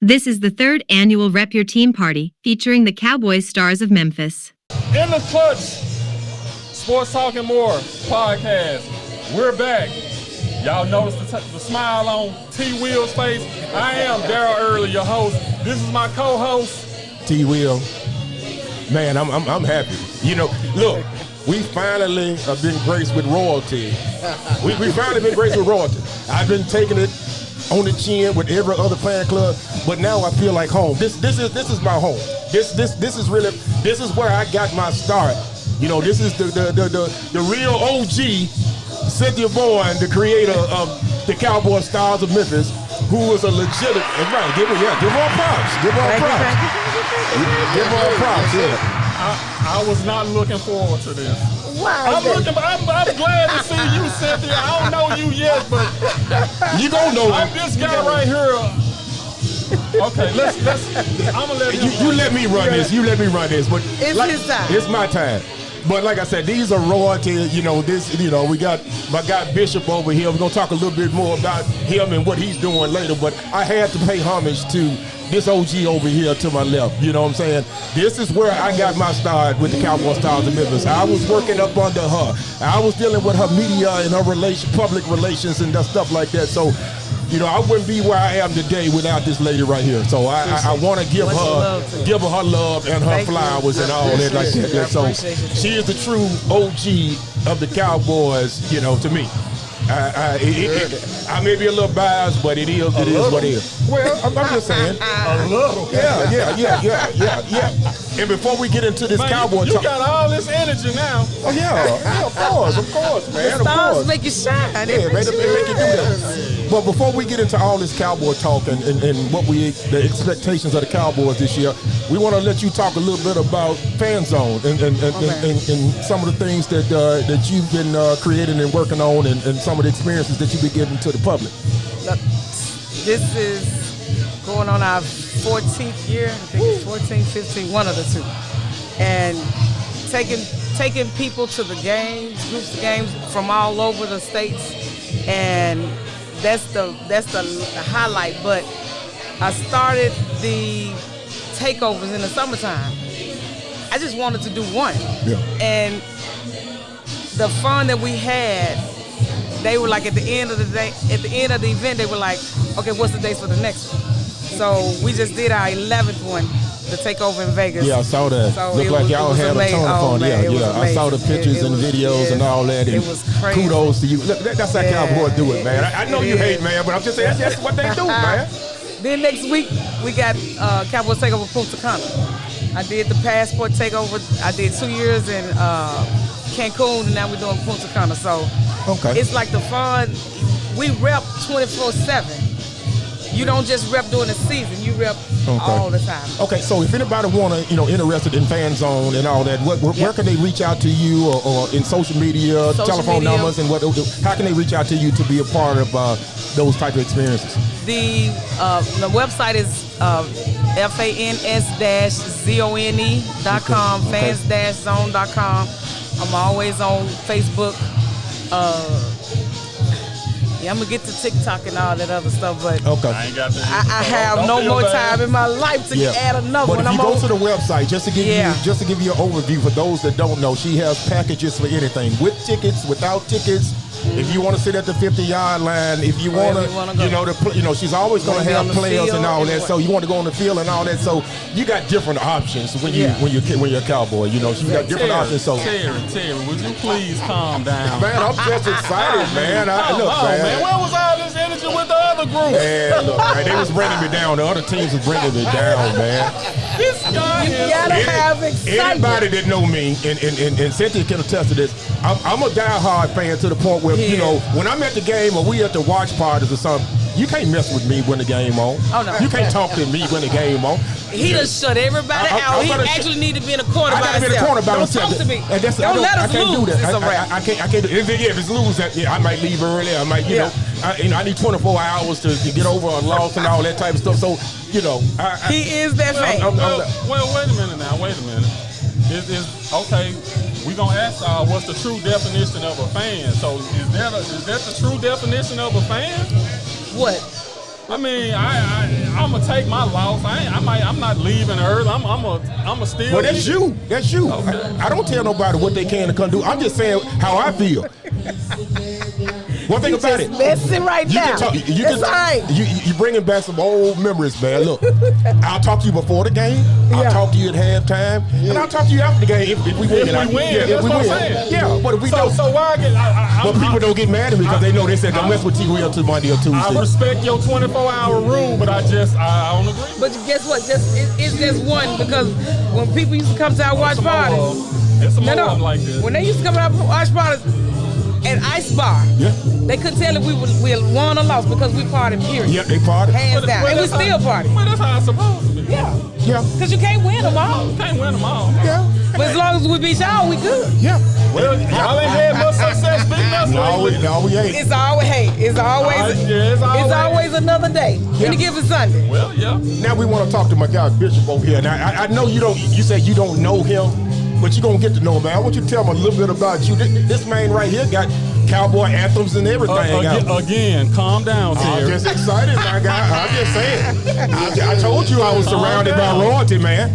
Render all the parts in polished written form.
This is the third annual Rep Your Team party featuring the Cowboy Stars of Memphis. In the Clutch, Sports Talking More podcast. We're back. Y'all notice the smile on T. Will's face? I am Daryl Early, your host. This is my co-host, T. Will. Man, I'm happy. You know, look, we finally have been graced with royalty. We finally been graced with royalty. I've been taking it on the chin with every other fan club, but now I feel like home. This is my home. This is where I got my start. You know, this is the real OG, Cynthia Bourne, the creator of the Cowboy Stars of Memphis, who was a legitimate, right, give her props. Give her props, yeah. I was not looking forward to this. Wow. I'm glad to see you, Cynthia. I don't know you yet, but You gonna know I'm him. this guy right here. Okay, let's. I'm gonna let You let me run this. You let me run this. But It's his time. It's my time. But like I said, these are royalty. You know, we got my guy Bishop over here. We're gonna talk a little bit more about him and what he's doing later. But I had to pay homage to this OG over here to my left. You know what I'm saying? This is where I got my start with the Cowboy Stars of Memphis. I was working up under her. I was dealing with her media and her public relations and that stuff like that. So, you know, I wouldn't be where I am today without this lady right here. So I want to give her love and her flowers and all that like that. So she is the true OG of the Cowboys, you know, to me. I may be a little biased, but it is what it is. Well, I'm just saying. a little. Yeah. And before we get into this Cowboy you talk, got all this energy now. oh yeah, of course, man, of Stars course. make you shine. Yeah, man, they make you do that. But before we get into all this Cowboy talk and what the expectations of the Cowboys this year, we want to let you talk a little bit about Fan Zone and some of the things that you've been creating and working on and some of the experiences that you've been giving to the public. Look, this is going on our 14th year. I think it's 14, 15, one of the two. And taking people to the games, groups of games from all over the states, and that's the highlight. But I started the takeovers in the summertime. I just wanted to do one. Yeah. And the fun that we had, they were like at the end of the event, they were like, okay, what's the dates for the next one? So we just did our 11th one, the takeover in Vegas. Yeah, I saw that. So Looked like y'all had a ton of fun. Man, Yeah. I saw the pictures and videos and all that. And it was crazy. Kudos to you. Look, that's how Cowboys do it, man. I know you hate, man, but I'm just saying that's what they do, man. Then next week, we got Cowboys Takeover Punta Cana. I did the Passport Takeover. I did 2 years in Cancun, and now we're doing Punta Cana. So it's like the fun. We rep 24/7. You don't just rep during the season. You rep all the time. Okay, so if anybody interested in Fan Zone and all that, where can they reach out to you or in social media, telephone numbers, and how can they reach out to you to be a part of those type of experiences? The website is fans-zone.com, fans-zone.com. I'm always on Facebook. I'm gonna get to TikTok and all that other stuff, but I have no more time in my life to add another one. But if you go to the website, just to give you an overview for those that don't know, she has packages for anything, with tickets, without tickets. If you want to sit at the 50-yard line, if you want to, she's always going to have players and all that. So you want to go on the field and all that. So you got different options when you're a Cowboy. You know, she's got different options. So Terry, would you please calm down? Man, I'm just excited, man. Man, where was all this energy with the other group? Man, look, man, they was bringing me down. The other teams was bringing me down, man. This guy you gotta have excitement. Anybody that know me, and Cynthia can attest to this, I'm a diehard fan to the point where, when I'm at the game or we at the watch parties or something, you can't mess with me when the game on. Oh, no. You can't talk to me when the game on. He done shut everybody out. He actually need to be in a corner by himself. I gotta be in a corner by myself. Don't talk to me. Don't let us I can't lose. do that. It's a wrap. I can't do it. If it's lose, I might leave early. I might, I need 24 hours to get over a loss and all that type of stuff. So, he is that fan. Well, wait a minute now. Wait a minute. Okay, we're going to ask what's the true definition of a fan. So is that the true definition of a fan? What? I mean, I'm gonna take my loss. I'm not leaving early. I'm still. Well, that's you. That's you. Okay. I don't tell nobody what they can and can't do. I'm just saying how I feel. One thing about it, messing right you now. can talk. You That's can. all right. You bringing back some old memories, man. Look, I'll talk to you before the game. I'll talk to you at halftime, and I'll talk to you after the game if we win. If we win, that's what I'm saying. Yeah, but if we don't, So why get? but people don't get mad at me because they know they said don't mess with T. Will till Monday or Tuesday. I respect your 24-hour rule, but I don't agree. But guess what? It's just one because when people used to come to our watch Some more, parties, it's some more of them like this. when they used to come to our watch parties at Ice Bar, they couldn't tell if we had won or lost because we partied. Period. Yeah, they party. Hands down, and we that's still how- party. Well, that's how it's supposed to be. Yeah, Yeah, because you can't win them all. You can't win them all. yeah, But as long as we beat y'all, we good. yeah. Well, y'all ain't had much success beating us lately. No, we ain't. It's always it's always another day. Any given Sunday. Well, yeah. Now we want to talk to my guy Bishop over here. Now I know you don't. You say you don't know him, but you're gonna get to know him, man. I want you to tell him a little bit about you. This man right here got Cowboy anthems and everything. Again, calm down, I'm Terry. just excited, my guy. I'm just saying. I told you I was surrounded by royalty, man.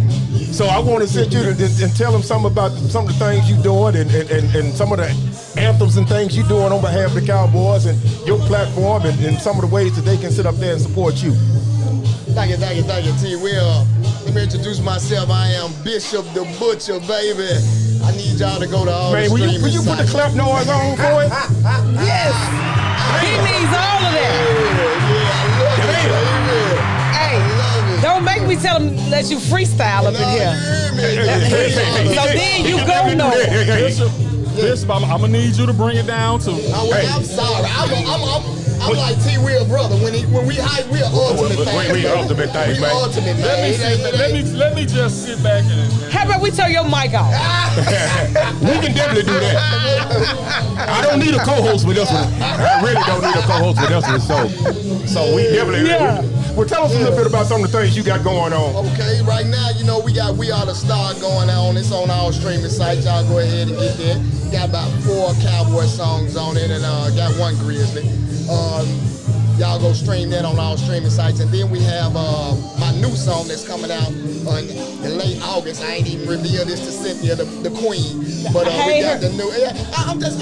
So I want to sit you and tell him something about some of the things you're doing and some of the anthems and things you're doing on behalf of the Cowboys and your platform and some of the ways that they can sit up there and support you. Thank you, T. Will. Let me introduce myself. I am Bishop the Butcher, baby. I need y'all to go to all Man, the will streaming you put the sites. clap noise on for it? Yes. He needs all of that. Yeah, I love it, Hey, baby. I love it. don't make me tell him let you freestyle up in here. So then you go know. Bishop, I'm gonna need you to bring it down too. I'm sorry. I'm like T. Will brother. When we hype, we are ultimate fans. We ultimate things, We man. ultimate, man. Let me just sit back and. How about we turn your mic off? We can definitely do that. I don't need a co-host with this one. I really don't need a co-host with this one. So we definitely. Yeah. Well, tell us a little bit about some of the things you got going on. Okay, right now, you know, we got We Are the Star going on. It's on all streaming sites. Y'all go ahead and get there. Got about 4 Cowboy songs on it and got 1 Grizzly. Y'all go stream that on all streaming sites. And then we have my new song that's coming out in late August. I ain't even revealed this to Cynthia, the queen. But we got the new. I'm just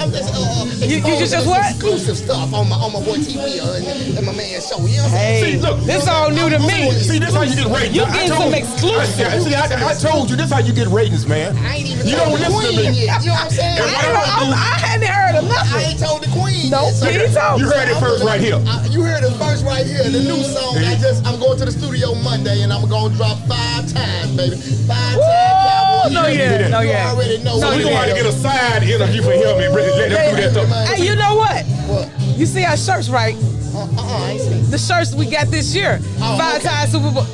You just what? Exclusive stuff on my boy T. Will and my man show. You know what I'm saying? Hey, See, look, this all new to me. See, this how you get ratings. You I getting told some you. exclusive. See, I told you this how you get ratings, man. I ain't even You told don't the listen to queen me. yet. You know what I'm saying? I hadn't heard of I nothing. ain't told the queen. No, yet. So he told You heard it first right here. You heard it first right here. The new song. I'm going to the studio Monday and I'm gonna drop 5 times, baby. 5 times. Cowboy. No, yeah, no, You yeah. already know. No, what We it gonna have to is. get a side interview for him and let him do that stuff. Hey, you know what? What? You see our shirts, right? I ain't seen. The shirts we got this year. Oh, 5 okay. times Super Bowl.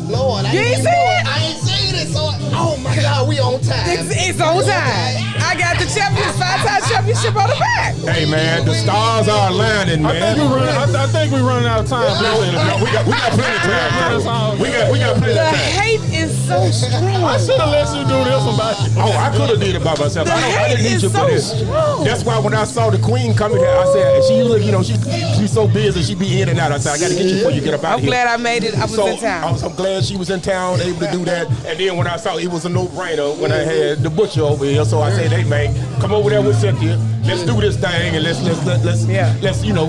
Lord, I You ain't ain't even seen know it? I ain't seen it. So, oh my God, we on time. It's on time. I got the champions, 5-time championship on the back. Hey man, the stars are aligning, I think we running out of time. No, we got plenty of time. We got plenty The of time. hate is so strong. I should have let you do this one by you. Oh, I could have did it by myself. The I hate didn't need is you for so this. strong. That's why when I saw the queen coming here, I said, she look, you know, she's so busy, she be in and out. I said, I got to get you before you get up out I'm of here. glad I made it. I was in town. I'm glad she was in town, able to do that. And then when I saw it was a no-brainer when I had the butcher over here, so I said, hey man, come over there with Cynthia. Let's do this thing and let's you know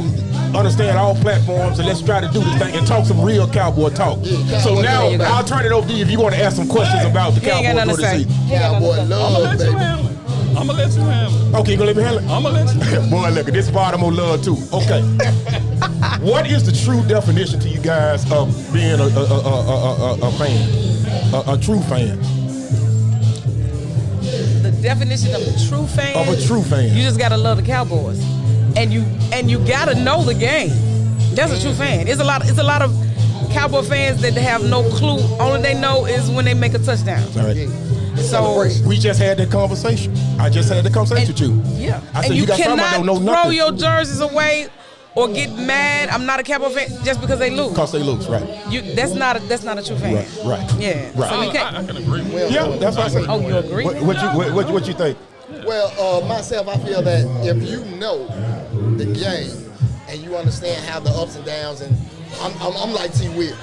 understand all platforms and let's try to do this thing and talk some real Cowboy talk. So now There you go. I'll turn it over to you if you want to ask some questions about the He ain't got Cowboys nothing for to the say. season. He ain't got Cowboy nothing to say. I'm love, gonna let you baby. handle it. I'm gonna let you handle it. Okay, you gonna let me handle it? I'm gonna let you. Boy, look, this part I'm gonna love too. Okay. What is the true definition to you guys of being a fan? A true fan. The definition of a true fan. Of a true fan. You just gotta love the Cowboys, and you gotta know the game. That's a true fan. It's a lot of Cowboy fans that have no clue. Only they know is when they make a touchdown. All right. So We just had that conversation. I just had the conversation with you. yeah, I said and you got some cannot that don't know throw nothing. your jerseys away or get mad. I'm not a Cowboy fan just because they lose. Because they lose, right? That's not a true fan. Right. Yeah. Right. So we I can't. can agree. Yeah, that's what I said. Oh, you agree? What you think? Well, myself, I feel that if you know the game and you understand how the ups and downs and I'm like T. Will.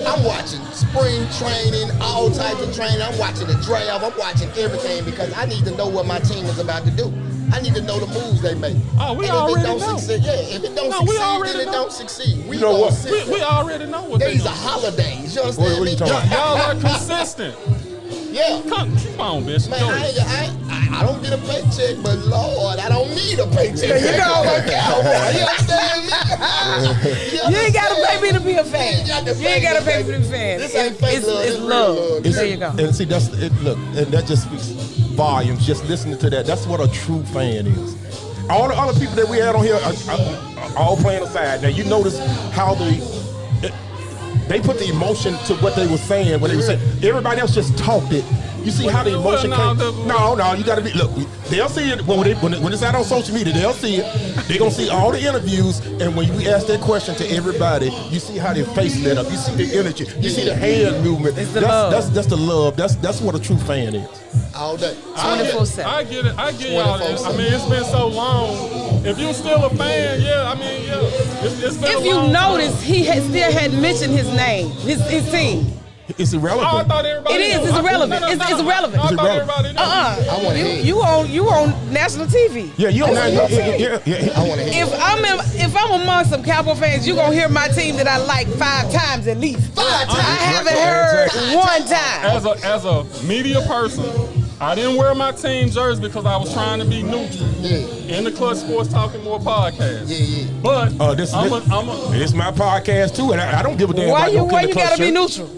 I'm watching spring training, all types of training. I'm watching the draft. I'm watching everything because I need to know what my team is about to do. I need to know the moves they make. Oh, we and already if it don't know. succeed, if it don't We succeed, already then it know. don't succeed. We You know gonna what? sit We there. already know what they These do. are holidays. You understand What me? you talking about? Y'all are consistent. Yeah. Come on, Bishop. Man, Go ahead. I don't get a paycheck, but Lord, I don't need a paycheck. You know, I'm a cowboy. You understand me? You ain't gotta pay me to be a fan. You ain't gotta pay me to be a fan. This ain't fake love. It's This real love. love. There you go. And see, that's it. Look, and that just speaks volumes. Just listening to that, that's what a true fan is. All the other people that we had on here, are all playing aside. Now you notice how they put the emotion to what they were saying. When they were saying, everybody else just talked it. You see how the emotion Well, came. No, you got to be. Look, they'll see it when it's out on social media. They'll see it. They're gonna see all the interviews, and when we ask that question to everybody, you see how their face lit up. You see the energy. You see the hand movement. It's the love. That's the love. That's what a true fan is. All day. 24/7. I get it. I get y'all. 24/7. I mean, it's been so long. If you still a fan, yeah. I mean, yeah. It's been If a you long notice, time. he still hadn't mentioned his name, his team. It's Oh, I irrelevant. thought everybody. It is. knew. It's irrelevant. No, It's irrelevant. I thought irrelevant. everybody knew. I want to hear. You on national TV. Yeah, you don't know. Yeah. I want to hear. If I'm among some Cowboy fans, you gonna hear my team that I like 5 times at least. 5 times. I haven't heard Exactly. one time. As a media person, I didn't wear my team jersey because I was trying to be neutral Yeah. in the Clutch Sports Talking More podcast. Yeah. But This I'm my podcast too, and I don't give a damn. Why about you no why Killer you Club gotta be shirt. neutral?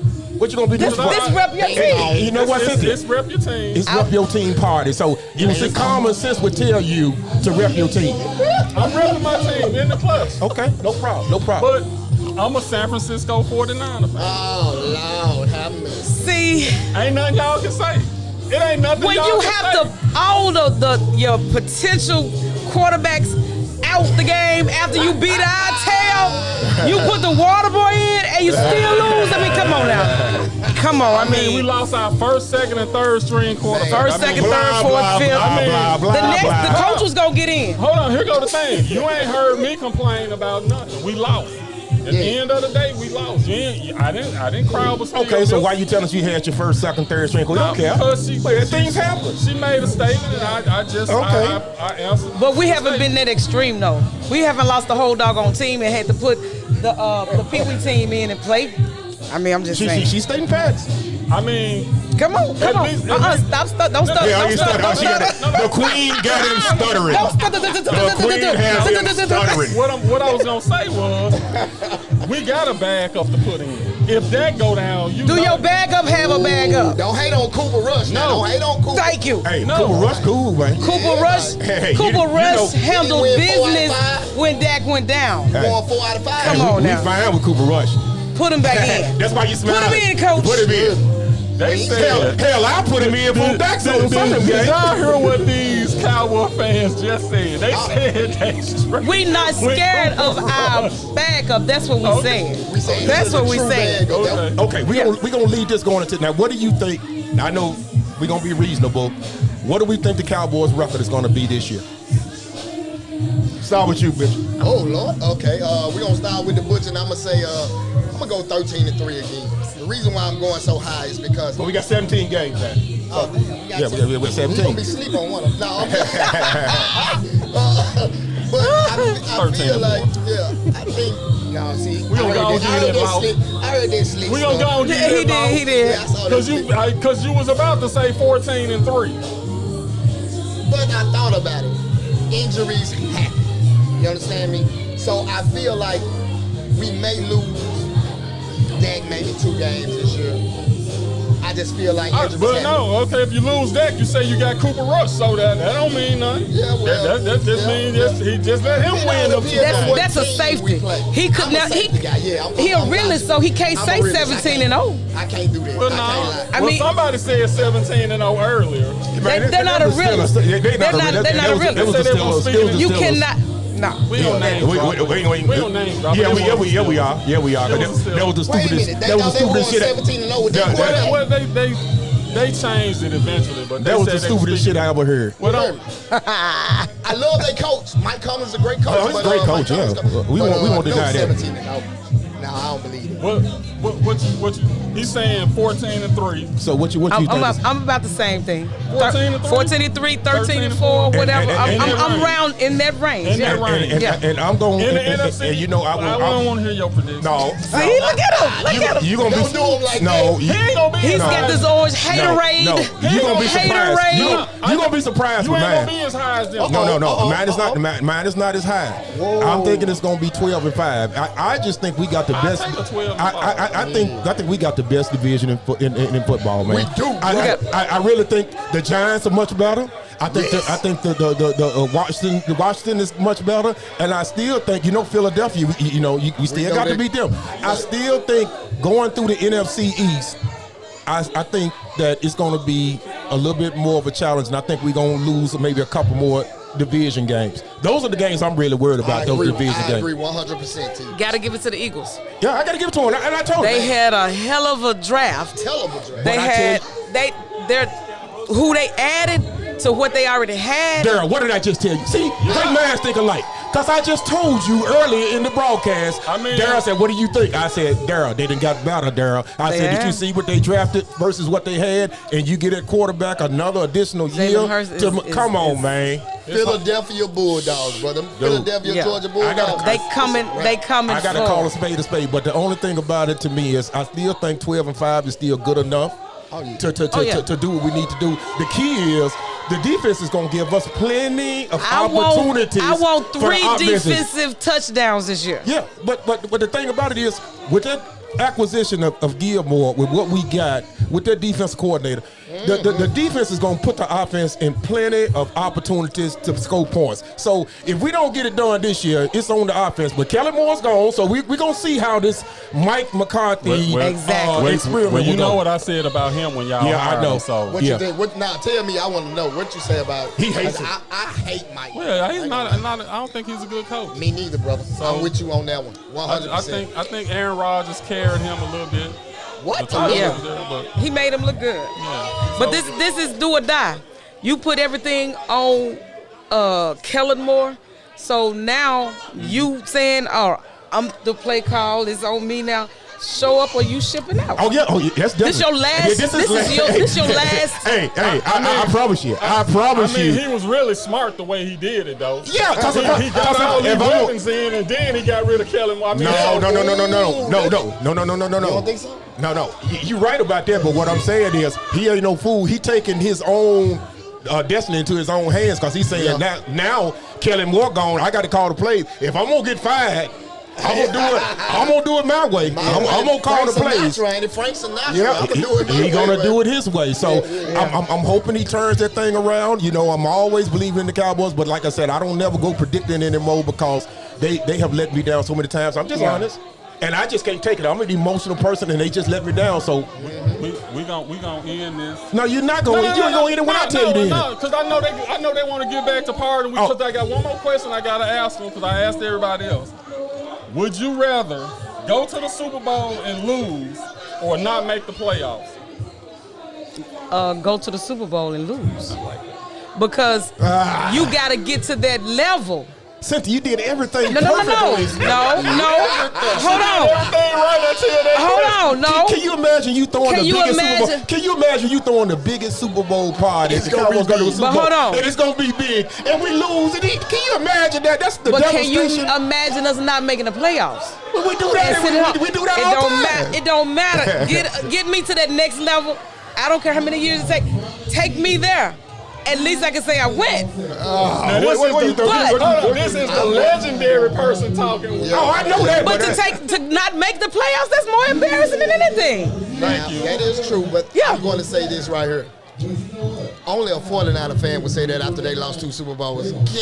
What you gonna be This doing? rep your team. You know what, Cynthia? It's rep your team. It's rep your team party. So you see, common sense would tell you to rep your team. I'm repping my team in the Clutch. Okay, no problem, no problem. But I'm a San Francisco 49er fan. Oh Lord, have mercy. See, Ain't nothing y'all can say. It ain't nothing when y'all you can have say. all your potential quarterbacks out the game after you beat our tail, you put the water boy in and you still lose. I mean, come on now. Come on, I mean, we lost our first, second, and third string quarterback. First, second, third, fourth, fifth. The coach was gonna get in. Hold on, here go the thing. You ain't heard me complain about nothing. We lost. At the end of the day, we lost. I didn't cry over Steve. Okay, so why you telling us you had your first, second, third string? We don't care. Because things happen. She made a statement, and I just Okay. I answered. But we haven't been that extreme though. We haven't lost the whole doggone team and had to put the Pee Wee team in and play. I mean, I'm just saying. She's stating facts. I mean, Come on. At least- Stop. Don't stutter. Yeah, Don't he stutter. Don't stuttered. stutter. The queen got him stuttering. Don't stutter. The queen has him stuttering. what I was gonna say was, we got a backup to put in. If that go down, you Do know, your backup have a backup? Don't hate on Cooper Rush. Now. No. Don't hate on Cooper. Thank you. Hey, No. Cooper Rush, cool, man. Cooper Rush. Hey, Cooper you Rush know- handled Did he win 4 out of business 5? when Dak went down. Hey. Going 4 out of 5. Come on we now. fine with Cooper Rush. Put him back in. That's why you smile. Put him in, coach. Put him in. they said. Hell, I put him in for Dax on some of them Did games. y'all hear what these Cowboy fans just said? They said they straight. We not scared of our backup. That's what we saying. We saying That's this is what a we true saying. bag of that. Okay. Okay, we gonna leave this going into now. What do you think? I know we're gonna be reasonable. What do we think the Cowboys' record is gonna be this year? Start with you, bitch. Oh Lord. Okay. We're gonna start with the Butch, and I'm gonna say I'm gonna go 13-3 again. The reason why I'm going so high is because Well, we got 17 games, man. oh damn, we got Yeah, some- we're 17. We gonna be sleep on one of them. No, I'm but I feel like I think y'all see. We gonna go I and heard get it that out. slip. I heard that slip. We gonna go and Yeah, get he it out. did. He did. Yeah, I saw that slip. Cause you was about to say 14-3. But I thought about it. Injuries happen. You understand me? So I feel like we may lose Dak maybe 2 games this year. I just feel like injuries But happen. no, okay, if you lose Dak, you say you got Cooper Rush, so that don't mean nothing. Yeah, well, that just means he just let him It win all the depends on what That's a team safety. we play. He could I'm a not. safety guy. Yeah, He a realist, so he can't I'm say a realist. 17-0. I can't do that. Well, I no. can't lie. I Well, mean- somebody said 17-0 earlier. They're not a realist. They're not a realist. You cannot. No. We don't name drop. We don't name drop. Yeah, we are. Yeah, we are. It But was that was the Wait a stupidest. minute. That was the They won stupidest shit. 17-0 with Yeah, that that- quarterback. They changed it eventually, but they That was said the stupidest shit I ever heard. Well, don't- I love their coach. Mike Cummins is a great coach. Oh, he's a but, great Mike coach, Cummins yeah. come- We but, won't deny no that. 17-0. No, I don't believe it. What you? He's saying 14-3. So what you think? I'm about the same thing. 14-3? 14-3, 13-4, whatever. And I'm round in that range. In that range. And I'm going. In the NFC, and you know I don't want to hear your prediction. No. See, look at him. Look at him. You gonna Don't do him like no. that. He ain't gonna be. He's got this orange haterade. No, you gonna be surprised. Haterade. You gonna be surprised You with ain't gonna mine. be as high as them. No. Mine is not as high. Whoa. I'm thinking it's gonna be 12-5. I just think we got the best. take a 12-5. I think we got the best division in football, man. We do. I really think the Giants are much better. I think the Washington is much better, and I still think Philadelphia. We still got to beat them. I still think going through the NFC East, I think that it's going to be a little bit more of a challenge, and I think we're going to lose maybe a couple more division games. Those are the games I'm really worried about. Those division games. I agree 100% to you. Got to give it to the Eagles. Yeah, I got to give it to them, and I told They you. had a hell of a draft. Hell of a draft. They had who they added to what they already had. Daryl, what did I just tell you? See, great minds think alike. Because I just told you earlier in the broadcast, Daryl said, what do you think? I said, Daryl, they done got better, Daryl. I said, did you see what they drafted versus what they had? And you get at quarterback another additional year? Come on, man. Philadelphia Bulldogs, brother. Philadelphia, Georgia Bulldogs. They coming. I got to call a spade. But the only thing about it to me is I still think 12-5 is still good enough. To do what we need to do. The key is the defense is going to give us plenty of opportunities. I want 3 for the defensive touchdowns this year. Yeah, but the thing about it is with that acquisition of Gilmore, with what we got with that defense coordinator, the defense is going to put the offense in plenty of opportunities to score points. So if we don't get it done this year, it's on the offense. But Kellen Moore's gone, so we're going to see how this Mike McCarthy experiment Well, you will know go. what I said about him when y'all hired I know. him, so. What you think? Now tell me. I want to know what you say about. He hates it. I hate Mike. Well, he's not. I don't think he's a good coach. Me neither, brother. So I'm with you on that one. 100%. I think Aaron Rodgers carried him a little bit. What? He made him look good. Yeah. But this is do or die. You put everything on Kellen Moore. So now you saying, I'm the play call is on me now. Show up or you shipping out. Oh yeah, that's definitely. This your last. This your last. Hey, I promise you. I promise you. He was really smart the way he did it, though. Yeah, because he got all these weapons in, and then he got rid of Kellen. No. You don't think so? No. You're right about that, but what I'm saying is he ain't no fool. He taking his own destiny into his own hands because he's saying now Kellen Moore gone. I got to call the plays. If I'm gonna get fired, I'm gonna do it my way. I'm gonna call the plays. Frank Sinatra. Yeah, he gonna do it his way. So I'm hoping he turns that thing around. I'm always believing in the Cowboys, but like I said, I don't never go predicting anymore because they have let me down so many times. I'm just honest. And I just can't take it. I'm an emotional person, and they just let me down. So we gonna end this. No, you're not going. You ain't going to end it when I tell you to end it. No, because I know they want to get back to partying. Because I got one more question I gotta ask them because I asked everybody else. Would you rather go to the Super Bowl and lose, or not make the playoffs? Go to the Super Bowl and lose, because you got to get to that level. Cynthia, you did everything No. perfectly. Hold on. Everything right until that. Hold on. No. Can you imagine you throwing Can the you biggest imagine- Super Bowl? Can you imagine you throwing the biggest Super Bowl party? It's gonna be big. Super But Bowl, hold on. and it's gonna be big, and we lose. And can you imagine that? That's the But can you devastation. imagine us not making the playoffs? Well, we do that. And sit at home. We do that It all don't the time. It don't matter. Get me to that next level. I don't care how many years it takes. Take me there. At least I can say I went. This is the legendary person talking. Oh, I know that. But to not make the playoffs, that's more embarrassing than anything. Thank you. That is true, but Yeah. I'm going to say this right here. Only a 49er fan would say that after they lost 2 Super Bowls. Thank you.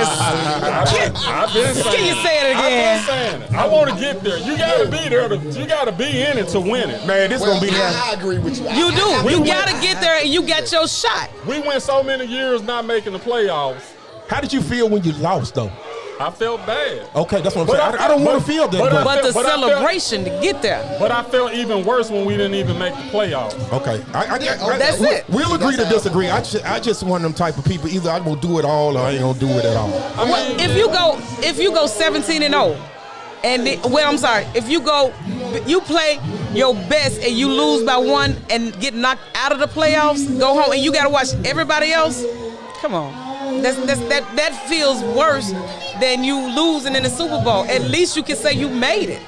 I've been saying Can you say it again? I've been saying it. I want to get there. You got to be there. You got to be in it to win it. Man, this Well, gonna be. I agree with you. You do. You went- got to get there and you got your shot. We went so many years not making the playoffs. How did you feel when you lost, though? I felt bad. Okay, that's what I'm saying. I don't want to feel that. but But, I- But the but I felt- celebration to get there. But I felt even worse when we didn't even make the playoffs. okay, That's it. We'll agree to disagree. I just one of them type of people. Either I'm gonna do it all, or I ain't gonna do it at all. I mean, If you go 17-0, And I'm sorry, if you play your best and you lose by 1 and get knocked out of the playoffs, go home and you got to watch everybody else. Come on, that feels worse than you losing in the Super Bowl. At least you can say you made it.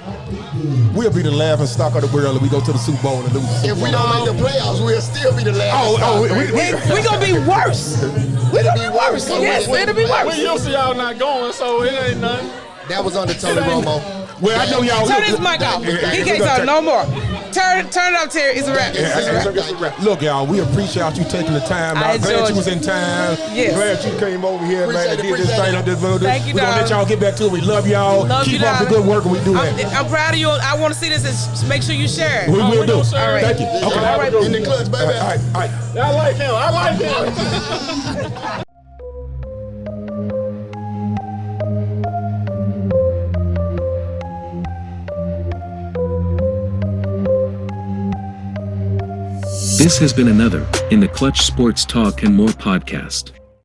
We'll be the laughing stock of the world if we go to the Super Bowl and lose. If we don't make the playoffs, we'll still be the laughing stock. We're going to be worse. It'll be worse. Yes, it'll be worse. We used to y'all not going, so it ain't nothing. That was under Tony Romo. Well, I know y'all. Turn his mic off. He can't talk no more. Turn it up, Terry. It's a wrap. Look, y'all, we appreciate you taking the time. I'm glad you was in time. Yes. Glad you came over here, man, and did this thing on this video. Thank you, We're gonna let y'all get back to it. We love y'all. Keep up the good work, and we do that. I'm proud of you. I want to see this and make sure you share it. We will do. All right. Thank you. Okay. All right. In the clutch, baby. All right. I like him. This has been another In the Clutch Sports Talk and More podcast.